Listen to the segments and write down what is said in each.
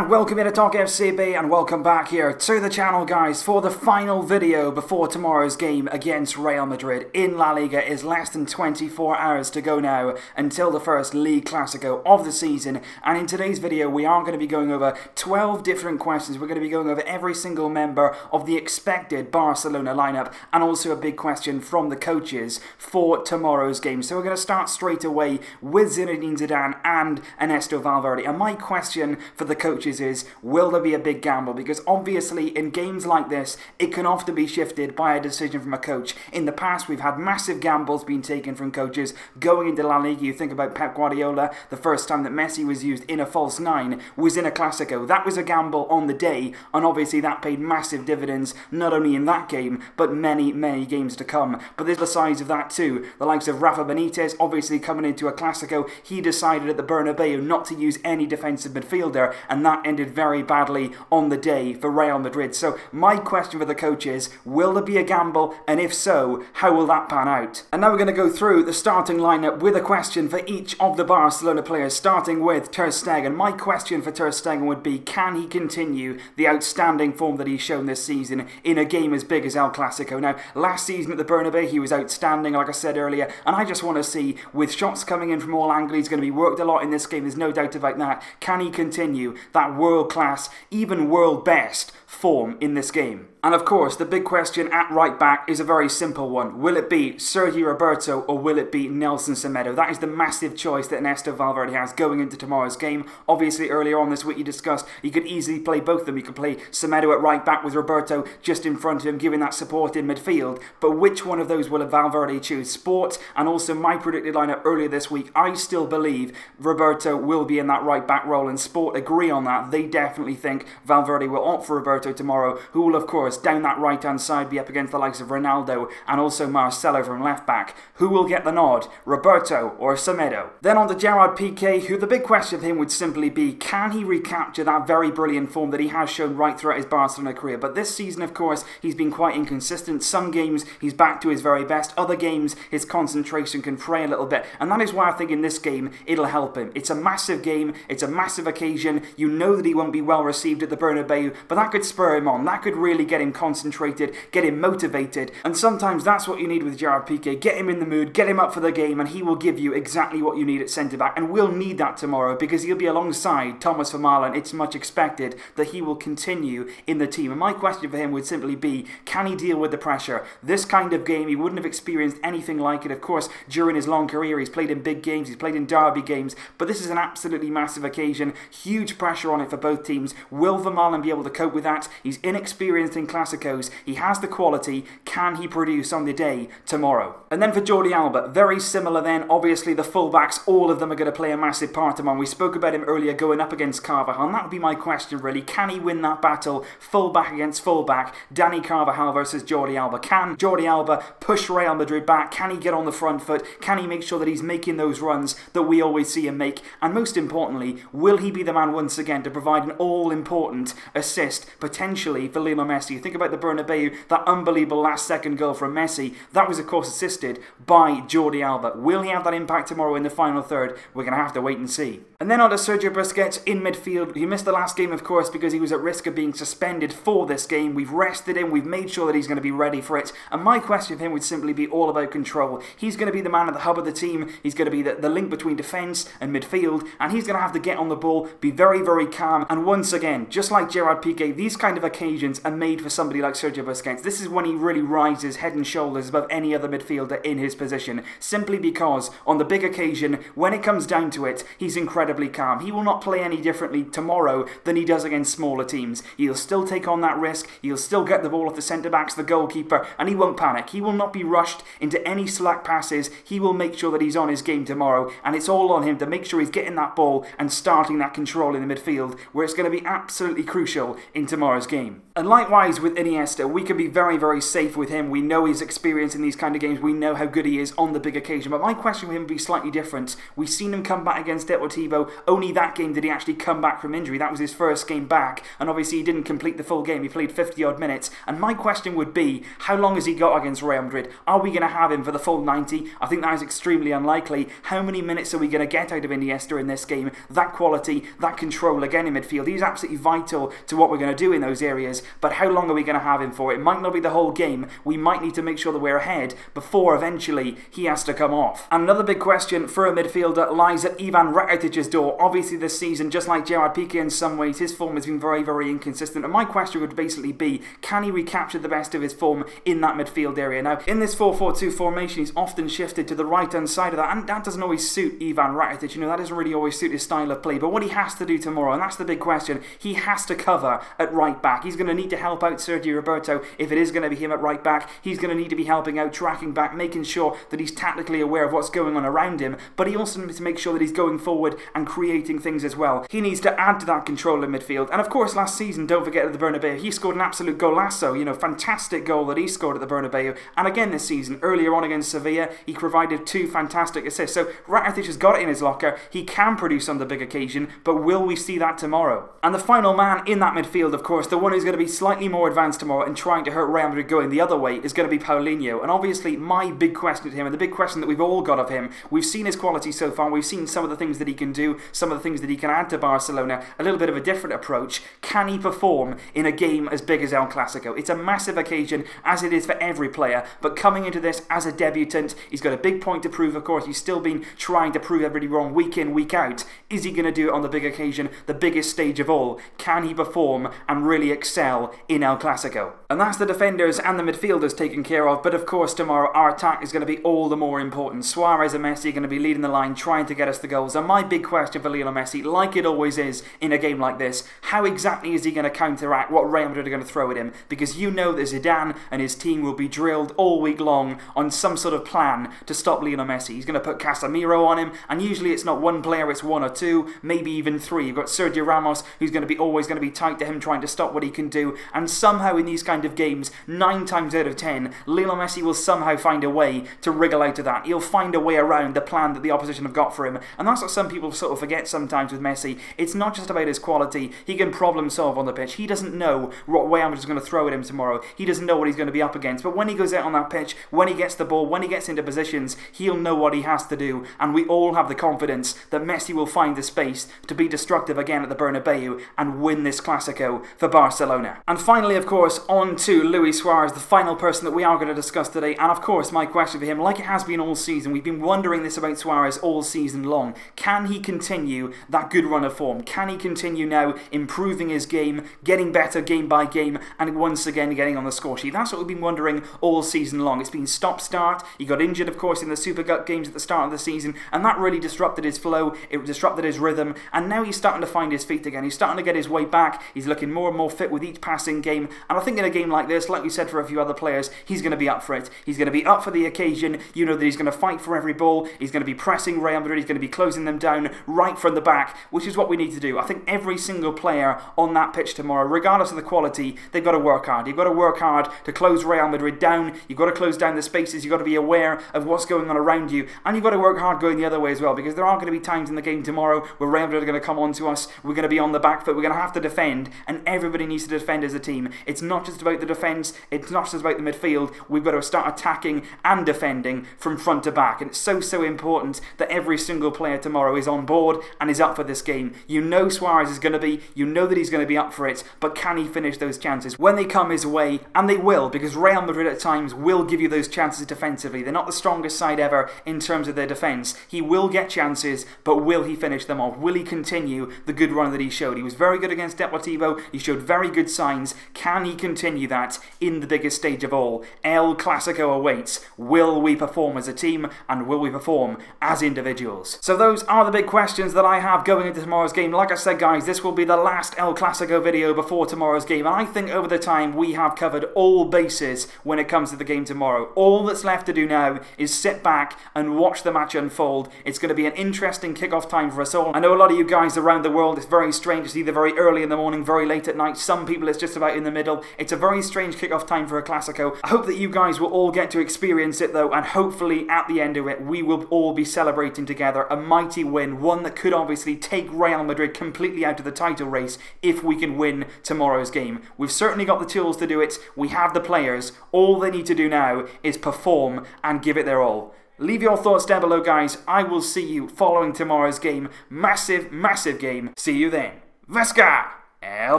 And welcome here to Talk FCB and welcome back here to the channel, guys, for the final video before tomorrow's game against Real Madrid in La Liga. Is less than 24 hours to go now until the first League Clasico of the season, and in today's video we are going to be going over 12 different questions. We're going to be going over every single member of the expected Barcelona lineup and also a big question from the coaches for tomorrow's game. So we're going to start straight away with Zinedine Zidane and Ernesto Valverde, and my question for the coaches is, will there be a big gamble? Because obviously in games like this it can often be shifted by a decision from a coach. In the past we've had massive gambles being taken from coaches going into La Liga. You think about Pep Guardiola, the first time that Messi was used in a false nine was in a Clasico. That was a gamble on the day, and obviously that paid massive dividends not only in that game but many games to come. But there's the sides of that too. The likes of Rafa Benitez, obviously coming into a Clasico, he decided at the Bernabeu not to use any defensive midfielder, and that ended very badly on the day for Real Madrid. So my question for the coach is, will there be a gamble, and if so, how will that pan out? And now we're going to go through the starting lineup with a question for each of the Barcelona players, starting with Ter Stegen. My question for Ter Stegen would be, can he continue the outstanding form that he's shown this season in a game as big as El Clasico? Now, last season at the Bernabeu he was outstanding, like I said earlier, and I just want to see, with shots coming in from all angles, he's going to be worked a lot in this game, there's no doubt about that. Can he continue that world-class, even world-best form in this game? And of course, the big question at right back is a very simple one. Will it be Sergi Roberto or will it be Nelson Semedo? That is the massive choice that Ernesto Valverde has going into tomorrow's game. Obviously, earlier on this week you discussed you could easily play both of them. You could play Semedo at right back with Roberto just in front of him, giving that support in midfield. But which one of those will Valverde choose? Sport, and also my predicted lineup earlier this week, I still believe Roberto will be in that right back role, and Sport agree on that. They definitely think Valverde will opt for Roberto tomorrow, who will of course down that right hand side be up against the likes of Ronaldo and also Marcelo from left back. Who will get the nod, Roberto or Semedo? Then on to Gerard Piqué, who the big question for him would simply be, can he recapture that very brilliant form that he has shown right throughout his Barcelona career? But this season of course he's been quite inconsistent. Some games he's back to his very best, other games his concentration can fray a little bit, and that is why I think in this game it'll help him. It's a massive game, it's a massive occasion. You know that he won't be well received at the Bernabeu, but that could spur him on, that could really get him concentrated, get him motivated, and sometimes that's what you need with Gerard Piqué. Get him in the mood, get him up for the game, and he will give you exactly what you need at centre-back, and we'll need that tomorrow because he'll be alongside Thomas Vermaelen, and it's much expected that he will continue in the team. And my question for him would simply be, can he deal with the pressure? This kind of game, he wouldn't have experienced anything like it. Of course, during his long career, he's played in big games, he's played in derby games, but this is an absolutely massive occasion, huge pressure on it for both teams. Will Vermaelen be able to cope with that? He's inexperienced in Clásicos, he has the quality, can he produce on the day tomorrow? And then for Jordi Alba, very similar then. Obviously the fullbacks, all of them are going to play a massive part tomorrow. We spoke about him earlier going up against Carvajal, and that would be my question really. Can he win that battle, fullback against fullback, Dani Carvajal versus Jordi Alba? Can Jordi Alba push Real Madrid back? Can he get on the front foot? Can he make sure that he's making those runs that we always see him make? And most importantly, will he be the man once again to provide an all-important assist, potentially, for Lionel Messi? You think about the Bernabeu, that unbelievable last-second goal from Messi, that was of course assisted by Jordi Alba. Will he have that impact tomorrow in the final third? We're going to have to wait and see. And then on to Sergio Busquets in midfield. He missed the last game of course because he was at risk of being suspended for this game. We've rested him, we've made sure that he's going to be ready for it, and my question for him would simply be all about control. He's going to be the man at the hub of the team, he's going to be the link between defence and midfield, and he's going to have to get on the ball, be very calm, and once again, just like Gerard Piqué, these kind of occasions are made for somebody like Sergio Busquets. This is when he really rises head and shoulders above any other midfielder in his position, simply because on the big occasion, when it comes down to it, he's incredibly calm. He will not play any differently tomorrow than he does against smaller teams. He'll still take on that risk, he'll still get the ball off the centre-backs, the goalkeeper, and he won't panic. He will not be rushed into any slack passes. He will make sure that he's on his game tomorrow, and it's all on him to make sure he's getting that ball and starting that control in the midfield, where it's going to be absolutely crucial in tomorrow's game. And likewise, lies with Iniesta. We can be very, very safe with him. We know his experience in these kind of games. We know how good he is on the big occasion. But my question with him would be slightly different. We've seen him come back against Deportivo. Only that game did he actually come back from injury. That was his first game back. And obviously he didn't complete the full game. He played 50-odd minutes. And my question would be, how long has he got against Real Madrid? Are we going to have him for the full 90? I think that is extremely unlikely. How many minutes are we going to get out of Iniesta in this game? That quality, that control again in midfield. He's absolutely vital to what we're going to do in those areas. But how long are we going to have him for? It might not be the whole game. We might need to make sure that we're ahead before eventually he has to come off. And another big question for a midfielder lies at Ivan Rakitic's door. Obviously this season, just like Gerard Piqué in some ways, his form has been very, very inconsistent. And my question would basically be, can he recapture the best of his form in that midfield area? Now, in this 4-4-2 formation, he's often shifted to the right-hand side of that, and that doesn't always suit Ivan Rakitic. You know, that doesn't really always suit his style of play. But what he has to do tomorrow, and that's the big question, he has to cover at right back. He's going to need to help out Sergio Roberto if it is going to be him at right back. He's going to need to be helping out, tracking back, making sure that he's tactically aware of what's going on around him, but he also needs to make sure that he's going forward and creating things as well. He needs to add to that control in midfield. And of course, last season, don't forget at the Bernabeu, he scored an absolute golazo, you know, fantastic goal that he scored at the Bernabeu. And again this season, earlier on against Sevilla, he provided 2 fantastic assists. So Rakitic has got it in his locker. He can produce on the big occasion, but will we see that tomorrow? And the final man in that midfield, of course, the one who's going to be slightly more advanced tomorrow and trying to hurt Real Madrid going the other way, is going to be Paulinho. And obviously, my big question to him, and the big question that we've all got of him, we've seen his quality so far, we've seen some of the things that he can do, some of the things that he can add to Barcelona, a little bit of a different approach. Can he perform in a game as big as El Clasico? It's a massive occasion, as it is for every player, but coming into this as a debutant, he's got a big point to prove, of course. He's still been trying to prove everybody wrong week in, week out. Is he going to do it on the big occasion, the biggest stage of all? Can he perform and really excel in El Clasico? And that's the defenders and the midfielders taken care of, but of course tomorrow our attack is going to be all the more important. Suarez and Messi are going to be leading the line, trying to get us the goals. And my big question for Lionel Messi, like it always is in a game like this, how exactly is he going to counteract what Real Madrid are going to throw at him? Because you know that Zidane and his team will be drilled all week long on some sort of plan to stop Lionel Messi. He's going to put Casemiro on him, and usually it's not one player, it's 1 or 2, maybe even 3. You've got Sergio Ramos, who's going to be always going to be tight to him, trying to stop what he can do. And somehow in these kind of games, 9 times out of 10, Lionel Messi will somehow find a way to wriggle out of that. He'll find a way around the plan that the opposition have got for him. And that's what some people sort of forget sometimes with Messi. It's not just about his quality. He can problem solve on the pitch. He doesn't know what way I'm just going to throw at him tomorrow. He doesn't know what he's going to be up against. But when he goes out on that pitch, when he gets the ball, when he gets into positions, he'll know what he has to do. And we all have the confidence that Messi will find the space to be destructive again at the Bernabeu and win this Clasico for Barcelona. And finally, of course, on to Luis Suarez, the final person that we are going to discuss today. And of course, my question for him, like it has been all season, we've been wondering this about Suarez all season long. Can he continue that good run of form? Can he continue now improving his game, getting better game by game, and once again getting on the score sheet? That's what we've been wondering all season long. It's been stop-start. He got injured, of course, in the Super Cup games at the start of the season, and that really disrupted his flow. It disrupted his rhythm, and now he's starting to find his feet again. He's starting to get his way back. He's looking more and more fit with each passing game, and I think in a game like this, like we said for a few other players, he's going to be up for it. He's going to be up for the occasion. You know that he's going to fight for every ball. He's going to be pressing Real Madrid. He's going to be closing them down right from the back, which is what we need to do. I think every single player on that pitch tomorrow, regardless of the quality, they've got to work hard. You've got to work hard to close Real Madrid down. You've got to close down the spaces. You've got to be aware of what's going on around you, and you've got to work hard going the other way as well, because there are going to be times in the game tomorrow where Real Madrid are going to come on to us. We're going to be on the back foot. We're going to have to defend, and everybody needs to defend as a team. It's not just about the defence. It's not just about the midfield. We've got to start attacking and defending from front to back, and it's so important that every single player tomorrow is on board and is up for this game. You know Suarez is going to be, you know that he's going to be up for it, but can he finish those chances when they come his way? And they will, because Real Madrid at times will give you those chances defensively. They're not the strongest side ever in terms of their defence. He will get chances, but will he finish them off? Will he continue the good run that he showed? He was very good against Deportivo. He showed very good signs. Can he continue that in the biggest stage of all? El Clasico awaits. Will we perform as a team, and will we perform as individuals? So those are the big questions that I have going into tomorrow's game. Like I said, guys, this will be the last El Clasico video before tomorrow's game, and I think over the time we have covered all bases when it comes to the game tomorrow. All that's left to do now is sit back and watch the match unfold. It's going to be an interesting kick-off time for us all. I know a lot of you guys around the world, it's very strange. It's either very early in the morning, very late at night. Some people it's just about in in the middle. It's a very strange kickoff time for a Clasico. I hope that you guys will all get to experience it though, and hopefully at the end of it we will all be celebrating together a mighty win, one that could obviously take Real Madrid completely out of the title race if we can win tomorrow's game. We've certainly got the tools to do it, we have the players, all they need to do now is perform and give it their all. Leave your thoughts down below, guys. I will see you following tomorrow's game. Massive, massive game. See you then. Vesca! El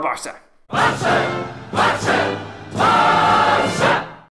Barça! Barça! Barça!